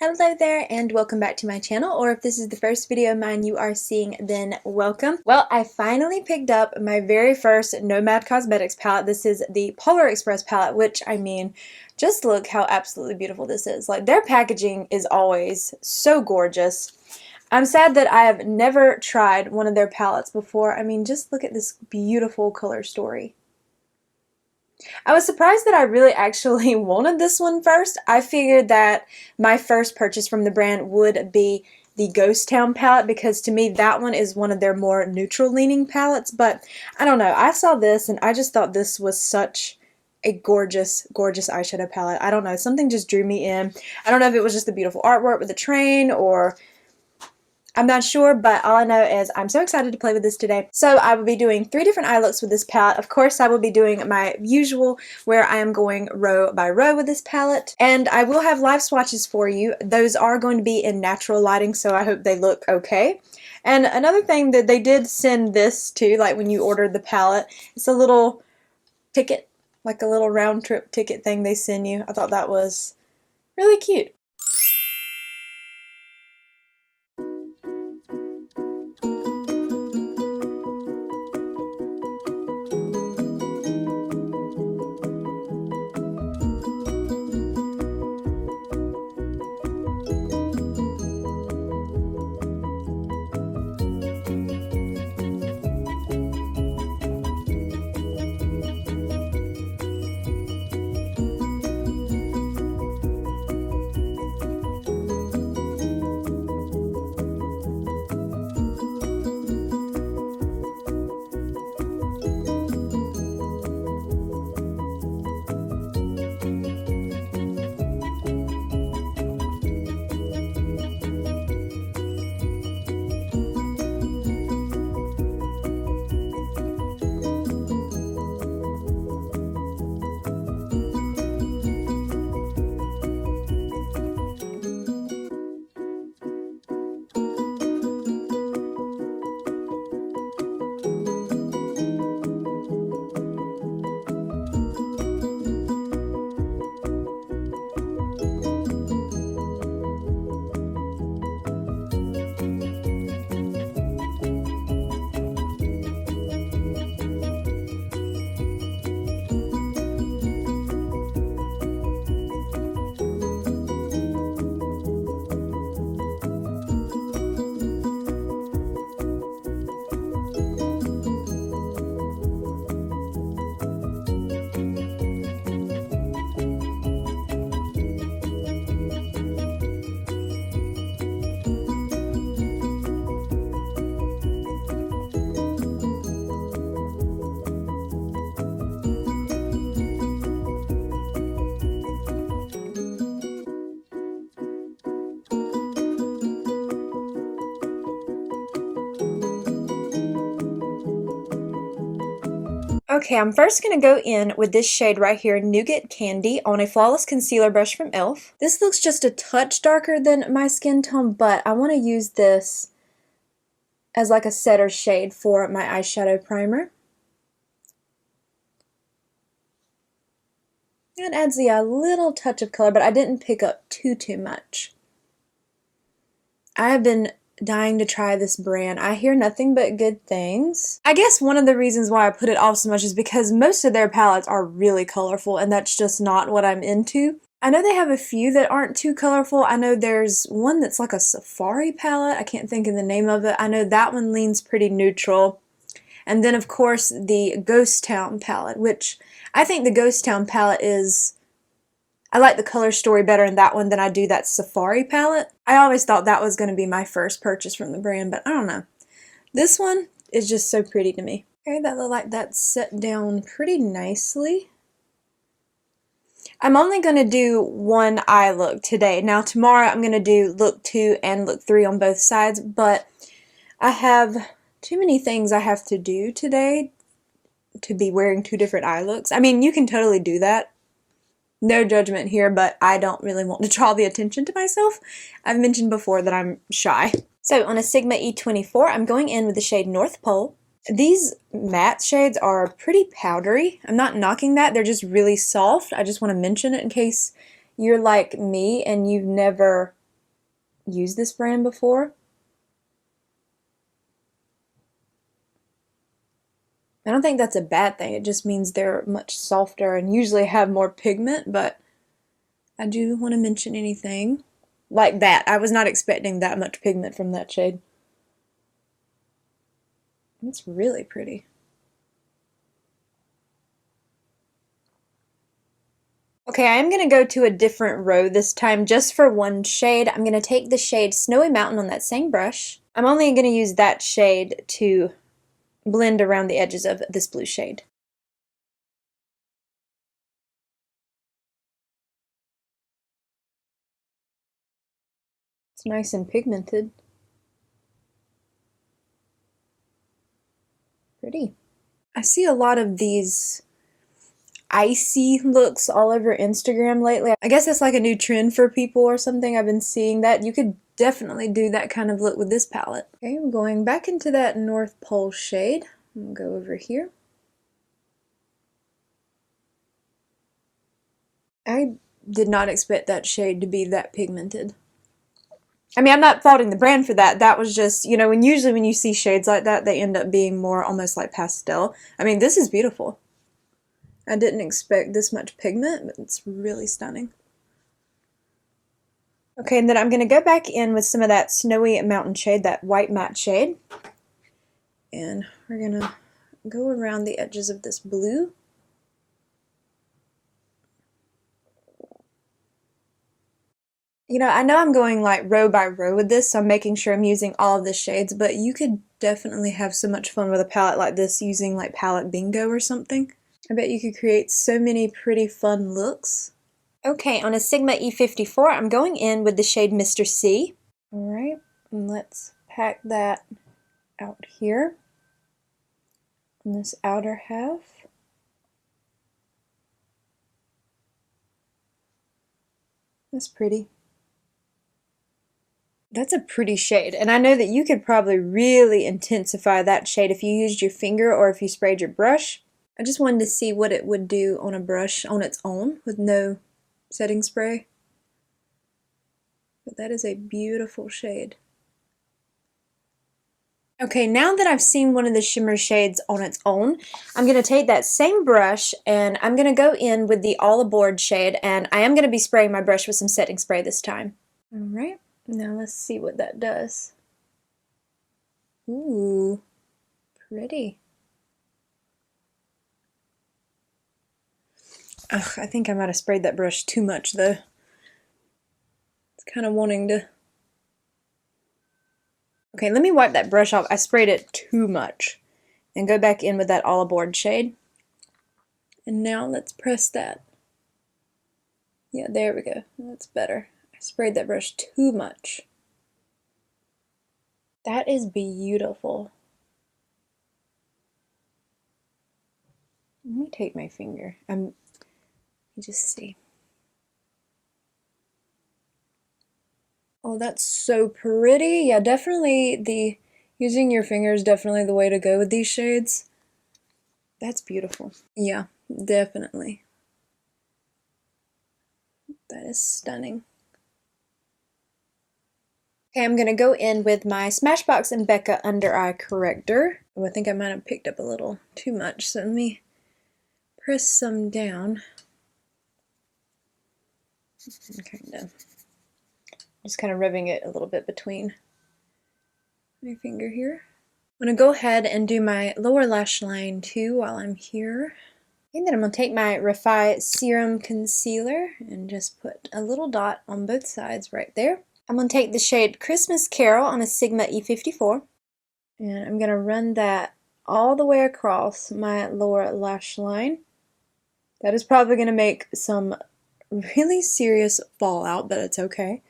Hello there and welcome back to my channel, or if this is the first video of mine you are seeing, then welcome. Well, I finally picked up my very first Nomad Cosmetics palette. This is the Polar Express palette, which, I mean, just look how absolutely beautiful this is. Like, their packaging is always so gorgeous. I'm sad that I have never tried one of their palettes before. I mean, just look at this beautiful color story. I was surprised that I really actually wanted this one first. I figured that my first purchase from the brand would be the Ghost Town palette, because to me that one is one of their more neutral leaning palettes, but I don't know. I saw this and I just thought this was such a gorgeous, gorgeous eyeshadow palette. I don't know, something just drew me in. I don't know if it was just the beautiful artwork with the train or I'm not sure, but all I know is I'm so excited to play with this today. So I will be doing 3 different eye looks with this palette. Of course, I will be doing my usual where I am going row by row with this palette. And I will have live swatches for you. Those are going to be in natural lighting, so I hope they look okay. And another thing that they did send this to, like when you ordered the palette, it's a little ticket, like a little round trip ticket thing they send you. I thought that was really cute. Okay, I'm first going to go in with this shade right here, Nougat Candy, on a Flawless Concealer brush from e.l.f. This looks just a touch darker than my skin tone, but I want to use this as like a setter shade for my eyeshadow primer. It adds a little touch of color, but I didn't pick up too much. I have been dying to try this brand. I hear nothing but good things. I guess one of the reasons why I put it off so much is because most of their palettes are really colorful, and that's just not what I'm into. I know they have a few that aren't too colorful. I know there's one that's like a safari palette. I can't think of the name of it. I know that one leans pretty neutral. And then of course the Ghost Town palette, which I think the Ghost Town palette is... I like the color story better in that one than I do that Safari palette. I always thought that was going to be my first purchase from the brand, but I don't know. This one is just so pretty to me. Okay, that looked like that's set down pretty nicely. I'm only going to do one eye look today. Now tomorrow I'm going to do look 2 and look 3 on both sides, but I have too many things I have to do today to be wearing 2 different eye looks. I mean, you can totally do that. No judgment here, but I don't really want to draw the attention to myself. I've mentioned before that I'm shy. So on a Sigma E24, I'm going in with the shade North Pole. These matte shades are pretty powdery. I'm not knocking that, they're just really soft. I just want to mention it in case you're like me and you've never used this brand before. I don't think that's a bad thing. It just means they're much softer and usually have more pigment, but I do want to mention anything like that. I was not expecting that much pigment from that shade. It's really pretty. Okay, I am going to go to a different row this time just for one shade. I'm going to take the shade Snowy Mountain on that same brush. I'm only going to use that shade to blend around the edges of this blue shade. It's nice and pigmented. Pretty. I see a lot of these icy looks all over Instagram lately. I guess that's like a new trend for people or something. I've been seeing that. You could definitely do that kind of look with this palette. Okay, I'm going back into that North Pole shade. I'm gonna go over here. I did not expect that shade to be that pigmented. I mean, I'm not faulting the brand for that. That was just, you know, usually when you see shades like that, they end up being more almost like pastel. I mean, this is beautiful. I didn't expect this much pigment, but it's really stunning. Okay, and then I'm going to go back in with some of that Snowy Mountain shade, that white matte shade. And we're going to go around the edges of this blue. You know I'm going like row by row with this, so I'm making sure I'm using all of the shades, but you could definitely have so much fun with a palette like this using like palette bingo or something. I bet you could create so many pretty fun looks. Okay, on a Sigma E54, I'm going in with the shade Mr. C. Alright, and let's pack that out here on this outer half. That's pretty. That's a pretty shade, and I know that you could probably really intensify that shade if you used your finger or if you sprayed your brush. I just wanted to see what it would do on a brush on its own with no setting spray. But that is a beautiful shade. Okay, now that I've seen one of the shimmer shades on its own, I'm going to take that same brush and I'm going to go in with the All Aboard shade, and I am going to be spraying my brush with some setting spray this time. Alright, now let's see what that does. Ooh, pretty. Ugh, I think I might have sprayed that brush too much though. It's kind of wanting to... Okay, let me wipe that brush off. I sprayed it too much. And go back in with that All Aboard shade. And now let's press that. Yeah, there we go. That's better. I sprayed that brush too much. That is beautiful. Let me take my finger. You just see. Oh, that's so pretty. Yeah, definitely using your finger is definitely the way to go with these shades. That's beautiful. Yeah, definitely. That is stunning. Okay, I'm going to go in with my Smashbox and Becca Under Eye Corrector. Oh, I think I might have picked up a little too much, so let me press some down. Just kind of rubbing it a little bit between my finger here. I'm going to go ahead and do my lower lash line too while I'm here. And then I'm going to take my Refi Serum Concealer and just put a little dot on both sides right there. I'm going to take the shade Christmas Carol on a Sigma E54. And I'm going to run that all the way across my lower lash line. That is probably going to make some really serious fallout, but it's okay.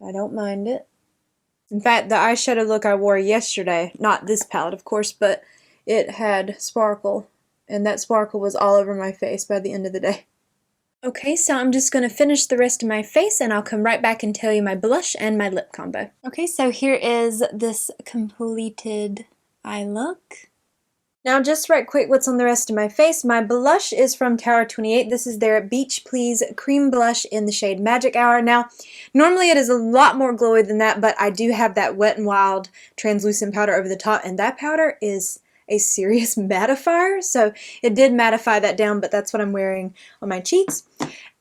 I don't mind it. In fact, the eyeshadow look I wore yesterday, not this palette of course, but it had sparkle, and that sparkle was all over my face by the end of the day. Okay, so I'm just going to finish the rest of my face and I'll come right back and tell you my blush and my lip combo. Okay, so here is this completed eye look. Now just right quick, what's on the rest of my face? My blush is from Tower 28. This is their Beach Please Cream Blush in the shade Magic Hour. Now, normally it is a lot more glowy than that, but I do have that Wet n Wild translucent powder over the top, and that powder is a serious mattifier, so it did mattify that down, but that's what I'm wearing on my cheeks.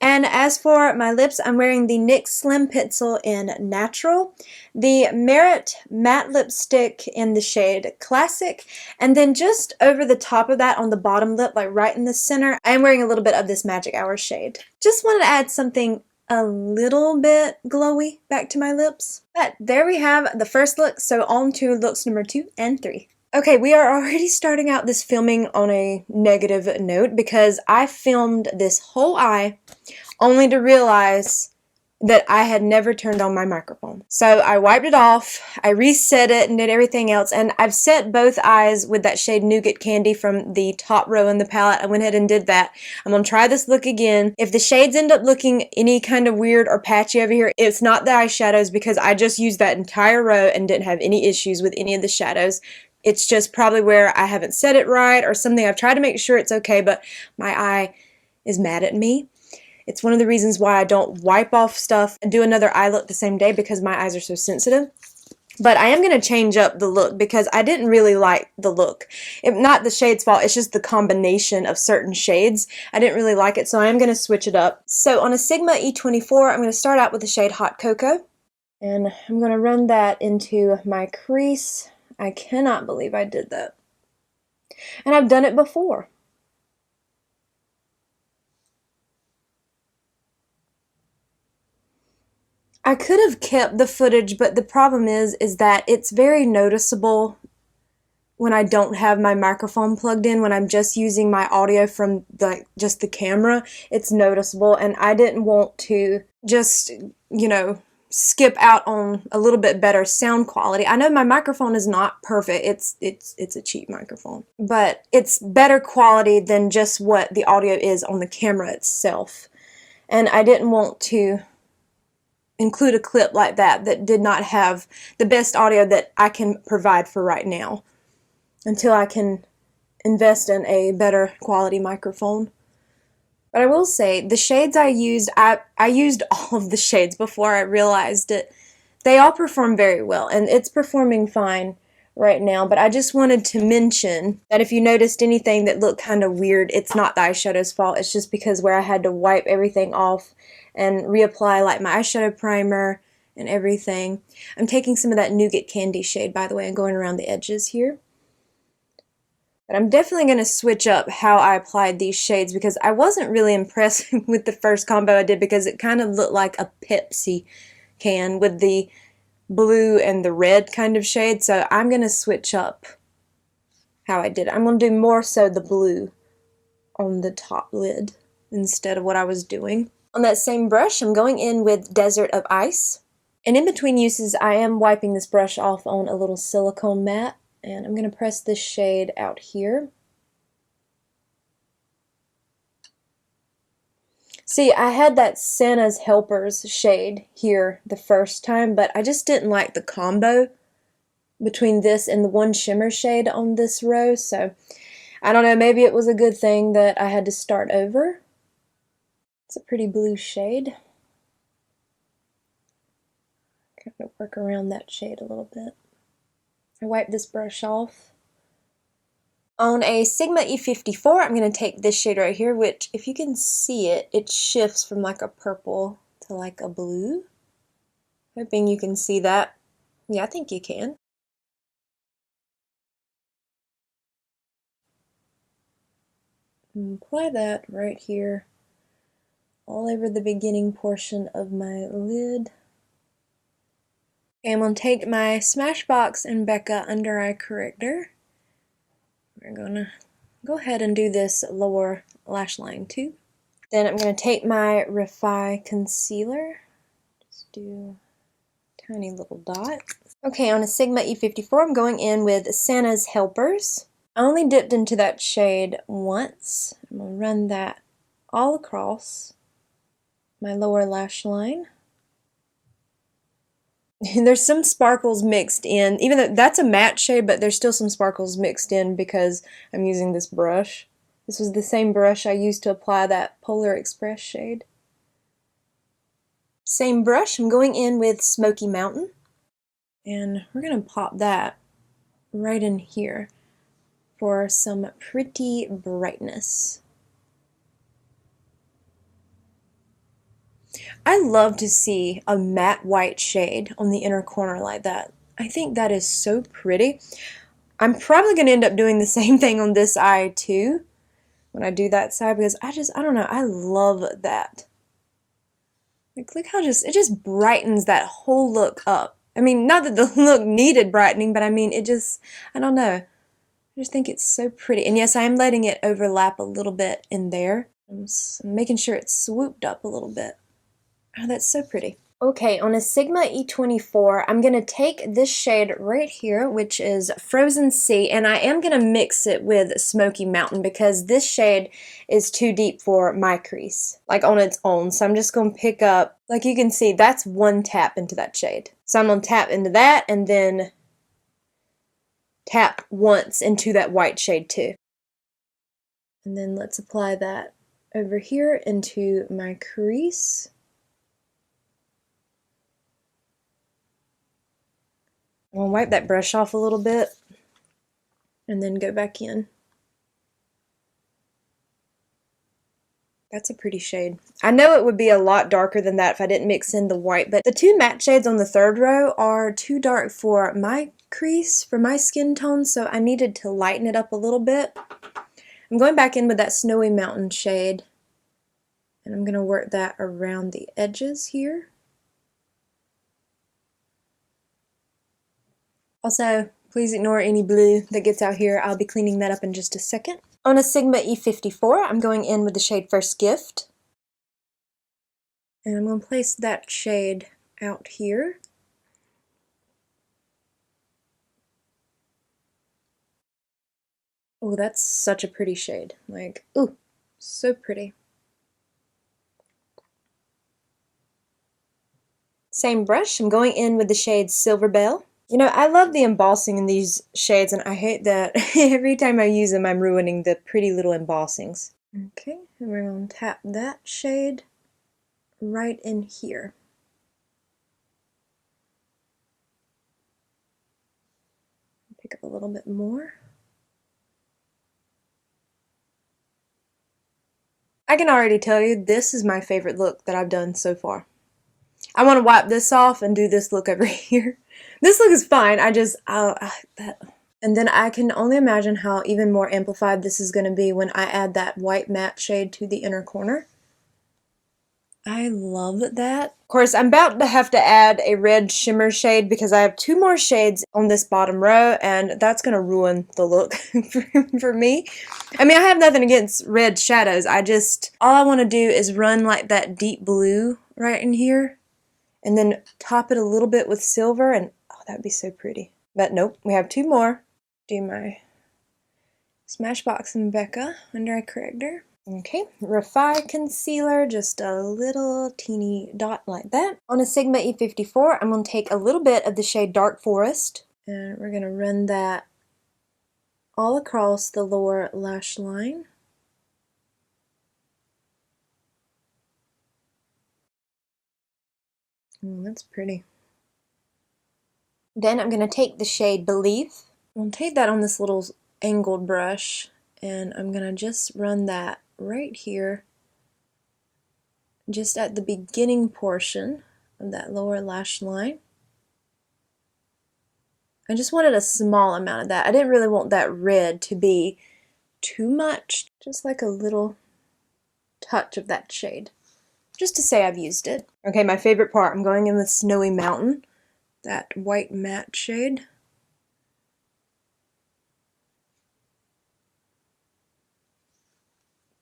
And as for my lips, I'm wearing the NYX Slim Pencil in Natural, the Merit Matte Lipstick in the shade Classic, and then just over the top of that on the bottom lip, like right in the center, I'm wearing a little bit of this Magic Hour shade. Just wanted to add something a little bit glowy back to my lips. But there we have the first look, so on to looks number 2 and 3. Okay, we are already starting out this filming on a negative note because I filmed this whole eye only to realize that I had never turned on my microphone. So I wiped it off, I reset it and did everything else, and I've set both eyes with that shade Nougat Candy from the top row in the palette. I went ahead and did that. I'm going to try this look again. If the shades end up looking any kind of weird or patchy over here, it's not the eyeshadows because I just used that entire row and didn't have any issues with any of the shadows. It's just probably where I haven't set it right or something. I've tried to make sure it's okay, but my eye is mad at me. It's one of the reasons why I don't wipe off stuff and do another eye look the same day because my eyes are so sensitive. But I am going to change up the look because I didn't really like the look. Not the shade's fault, it's just the combination of certain shades. I didn't really like it, so I am going to switch it up. So on a Sigma E24, I'm going to start out with the shade Hot Cocoa. And I'm going to run that into my crease. I cannot believe I did that. And I've done it before. I could have kept the footage, but the problem is that it's very noticeable when I don't have my microphone plugged in, when I'm just using my audio from just the camera. It's noticeable, and I didn't want to just, you know, skip out on a little bit better sound quality. I know my microphone is not perfect. It's a cheap microphone, but it's better quality than just what the audio is on the camera itself. And I didn't want to include a clip like that did not have the best audio that I can provide for right now until I can invest in a better quality microphone. But I will say, the shades I used all of the shades before I realized it. They all perform very well, and it's performing fine right now, but I just wanted to mention that if you noticed anything that looked kind of weird, it's not the eyeshadow's fault. It's just because where I had to wipe everything off and reapply like my eyeshadow primer and everything. I'm taking some of that Nougat Candy shade, by the way, and going around the edges here. But I'm definitely going to switch up how I applied these shades because I wasn't really impressed with the first combo I did because it kind of looked like a Pepsi can with the blue and the red kind of shade. So I'm going to switch up how I did it. I'm going to do more so the blue on the top lid instead of what I was doing. On that same brush, I'm going in with Desert of Ice. And in between uses, I am wiping this brush off on a little silicone mat. And I'm going to press this shade out here. See, I had that Santa's Helpers shade here the first time, but I just didn't like the combo between this and the one shimmer shade on this row. So, I don't know, maybe it was a good thing that I had to start over. It's a pretty blue shade. Kind of work around that shade a little bit. I wipe this brush off. On a Sigma E54, I'm going to take this shade right here, which, if you can see it, it shifts from like a purple to like a blue. Hoping you can see that. Yeah, I think you can. And apply that right here, all over the beginning portion of my lid. Okay, I'm going to take my Smashbox and Becca Under Eye Corrector. We're going to go ahead and do this lower lash line too. Then I'm going to take my Refi Concealer. Just do a tiny little dot. Okay, on a Sigma E54, I'm going in with Santa's Helpers. I only dipped into that shade once. I'm going to run that all across my lower lash line. There's some sparkles mixed in, even though that's a matte shade, but there's still some sparkles mixed in because I'm using this brush. This was the same brush I used to apply that Polar Express shade. Same brush, I'm going in with Smoky Mountain. And we're going to pop that right in here for some pretty brightness. I love to see a matte white shade on the inner corner like that. I think that is so pretty. I'm probably going to end up doing the same thing on this eye too when I do that side because I don't know, I love that. Like, look how it just brightens that whole look up. I mean, not that the look needed brightening, but I mean, I don't know. I just think it's so pretty. And yes, I am letting it overlap a little bit in there. I'm making sure it's swooped up a little bit. Oh, that's so pretty. Okay, on a Sigma E24, I'm going to take this shade right here, which is Frozen Sea, and I am going to mix it with Smoky Mountain because this shade is too deep for my crease, like on its own. So I'm just going to pick up, like you can see, that's one tap into that shade. So I'm going to tap into that and then tap once into that white shade too. And then let's apply that over here into my crease. I'm going to wipe that brush off a little bit and then go back in. That's a pretty shade. I know it would be a lot darker than that if I didn't mix in the white, but the two matte shades on the third row are too dark for my crease, for my skin tone, so I needed to lighten it up a little bit. I'm going back in with that Snowy Mountain shade, and I'm going to work that around the edges here. Also, please ignore any blue that gets out here. I'll be cleaning that up in just a second. On a Sigma E54, I'm going in with the shade First Gift. And I'm going to place that shade out here. Oh, that's such a pretty shade. Like, ooh, so pretty. Same brush, I'm going in with the shade Silver Bell. You know, I love the embossing in these shades, and I hate that every time I use them, I'm ruining the pretty little embossings. Okay, and we're going to tap that shade right in here. Pick up a little bit more. I can already tell you, this is my favorite look that I've done so far. I want to wipe this off and do this look over here. This look is fine, and then I can only imagine how even more amplified this is going to be when I add that white matte shade to the inner corner. I love that. Of course, I'm about to have to add a red shimmer shade because I have two more shades on this bottom row, and that's going to ruin the look for me. I mean, I have nothing against red shadows. All I want to do is run like that deep blue right in here, and then top it a little bit with silver, and oh, that'd be so pretty. But nope, we have two more. Do my Smashbox and Becca under eye corrector. Okay, Refi Concealer, just a little teeny dot like that. On a Sigma E54, I'm going to take a little bit of the shade Dark Forest, and we're going to run that all across the lower lash line. That's pretty. Then I'm going to take the shade Believe. I'll take that on this little angled brush, and I'm going to just run that right here, just at the beginning portion of that lower lash line. I just wanted a small amount of that. I didn't really want that red to be too much, just like a little touch of that shade, just to say I've used it. Okay, my favorite part, I'm going in with Snowy Mountain, that white matte shade.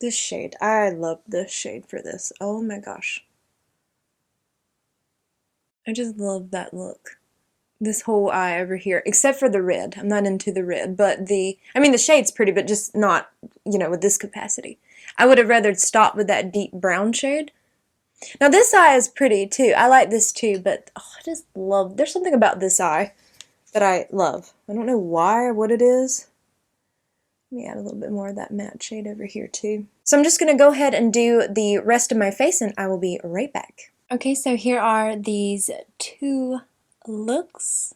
This shade, I love this shade for this. Oh my gosh. I just love that look. This whole eye over here, except for the red. I'm not into the red, but I mean the shade's pretty, but just not, you know, with this capacity. I would have rather stopped with that deep brown shade. Now this eye is pretty too. I like this too, but oh, I just love, there's something about this eye that I love. I don't know why or what it is. Let me add a little bit more of that matte shade over here too. So I'm just going to go ahead and do the rest of my face and I will be right back. Okay, so here are these two looks.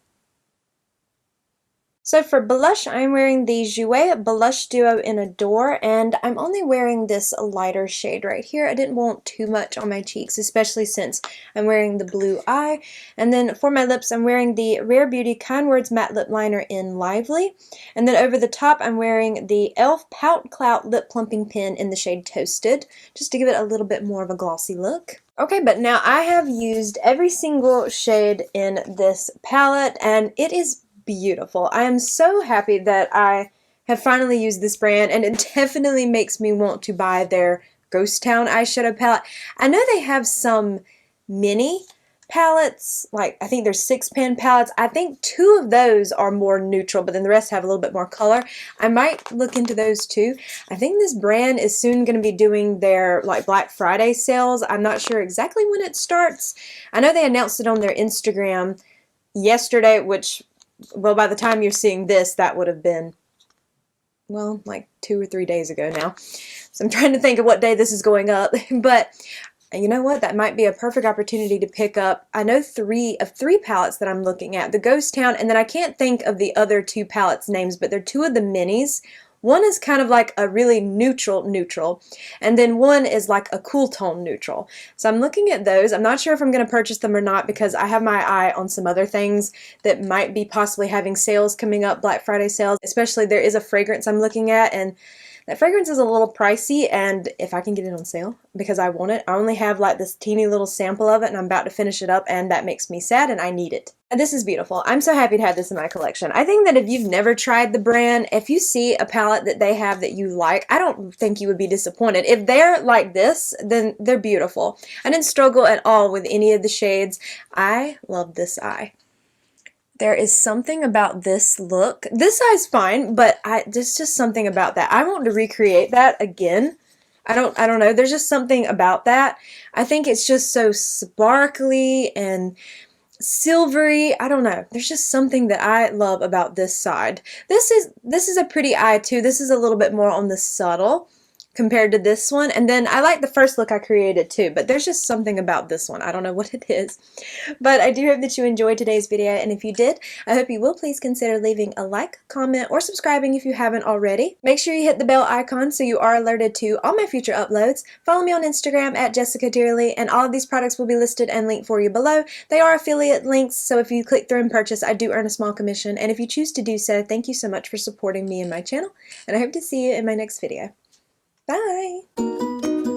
So for blush, I'm wearing the Jouer Blush Duo in Adore, and I'm only wearing this lighter shade right here. I didn't want too much on my cheeks, especially since I'm wearing the blue eye. And then for my lips, I'm wearing the Rare Beauty Kind Words Matte Lip Liner in Lively. And then over the top, I'm wearing the e.l.f. Pout Clout Lip Plumping Pen in the shade Toasted, just to give it a little bit more of a glossy look. Okay, but now I have used every single shade in this palette, and it is beautiful. I am so happy that I have finally used this brand, and it definitely makes me want to buy their Ghost Town eyeshadow palette. I know they have some mini palettes, like I think there's 6-pan palettes. I think 2 of those are more neutral, but then the rest have a little bit more color. I might look into those too. I think this brand is soon going to be doing their like Black Friday sales. I'm not sure exactly when it starts. I know they announced it on their Instagram yesterday, which, well, by the time you're seeing this, that would have been, well, like 2 or 3 days ago now. So I'm trying to think of what day this is going up. But you know what? That might be a perfect opportunity to pick up, I know 3 palettes that I'm looking at. The Ghost Town, and then I can't think of the other 2 palettes names, but they're 2 of the minis. One is kind of like a really neutral, and then one is like a cool tone neutral. So I'm looking at those. I'm not sure if I'm going to purchase them or not because I have my eye on some other things that might be possibly having sales coming up, Black Friday sales. Especially there is a fragrance I'm looking at, and that fragrance is a little pricey, and if I can get it on sale, because I want it, I only have like this teeny little sample of it and I'm about to finish it up, and that makes me sad and I need it. And this is beautiful. I'm so happy to have this in my collection. I think that if you've never tried the brand, if you see a palette that they have that you like, I don't think you would be disappointed. If they're like this, then they're beautiful. I didn't struggle at all with any of the shades. I love this eye. There is something about this look. This eye's fine, but there's just something about that. I want to recreate that again. I don't know. There's just something about that. I think it's just so sparkly and silvery. I don't know. There's just something that I love about this side. This is a pretty eye too. This is a little bit more on the subtle compared to this one, and then I like the first look I created too, but there's just something about this one. I don't know what it is, but I do hope that you enjoyed today's video, and if you did, I hope you will please consider leaving a like, comment, or subscribing if you haven't already. Make sure you hit the bell icon so you are alerted to all my future uploads. Follow me on Instagram at jessicadeerly, and all of these products will be listed and linked for you below. They are affiliate links, so if you click through and purchase, I do earn a small commission, and if you choose to do so, thank you so much for supporting me and my channel, and I hope to see you in my next video. Bye!